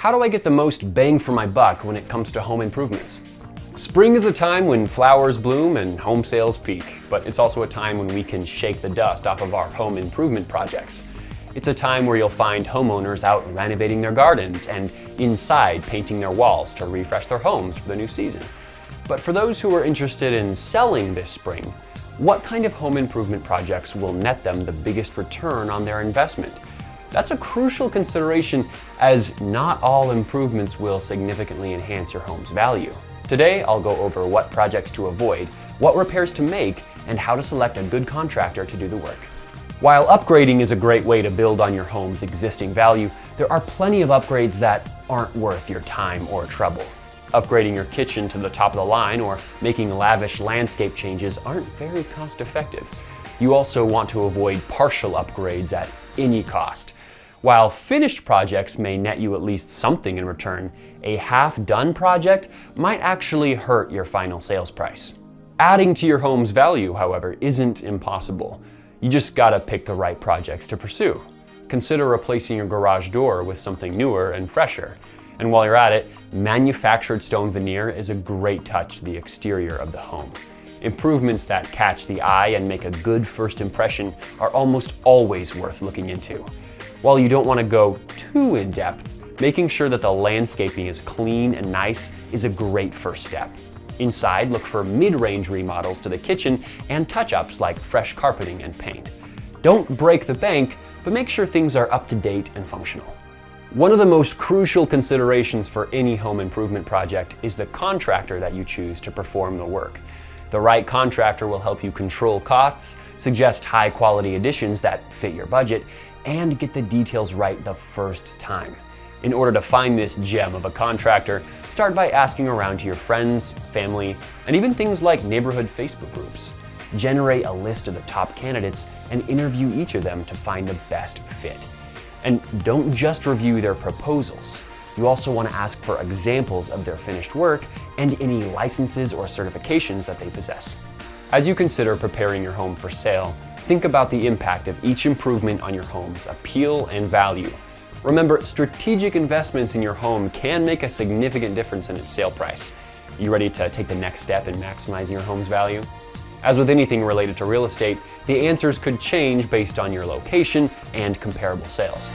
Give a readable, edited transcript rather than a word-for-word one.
How do I get the most bang for my buck when it comes to home improvements? Spring is a time when flowers bloom and home sales peak, but it's also a time when we can shake the dust off of our home improvement projects. It's a time where you'll find homeowners out renovating their gardens and inside painting their walls to refresh their homes for the new season. But for those who are interested in selling this spring, what kind of home improvement projects will net them the biggest return on their investment? That's a crucial consideration, as not all improvements will significantly enhance your home's value. Today, I'll go over what projects to avoid, what repairs to make, and how to select a good contractor to do the work. While upgrading is a great way to build on your home's existing value, there are plenty of upgrades that aren't worth your time or trouble. Upgrading your kitchen to the top of the line or making lavish landscape changes aren't very cost effective. You also want to avoid partial upgrades at any cost. While finished projects may net you at least something in return, a half-done project might actually hurt your final sales price. Adding to your home's value, however, isn't impossible. You just gotta pick the right projects to pursue. Consider replacing your garage door with something newer and fresher. And while you're at it, manufactured stone veneer is a great touch to the exterior of the home. Improvements that catch the eye and make a good first impression are almost always worth looking into. While you don't want to go too in-depth, making sure that the landscaping is clean and nice is a great first step. Inside, look for mid-range remodels to the kitchen and touch-ups like fresh carpeting and paint. Don't break the bank, but make sure things are up to date and functional. One of the most crucial considerations for any home improvement project is the contractor that you choose to perform the work. The right contractor will help you control costs, suggest high-quality additions that fit your budget, and get the details right the first time. In order to find this gem of a contractor, start by asking around to your friends, family, and even things like neighborhood Facebook groups. Generate a list of the top candidates and interview each of them to find the best fit. And don't just review their proposals. You also want to ask for examples of their finished work and any licenses or certifications that they possess. As you consider preparing your home for sale, think about the impact of each improvement on your home's appeal and value. Remember, strategic investments in your home can make a significant difference in its sale price. You ready to take the next step in maximizing your home's value? As with anything related to real estate, the answers could change based on your location and comparable sales.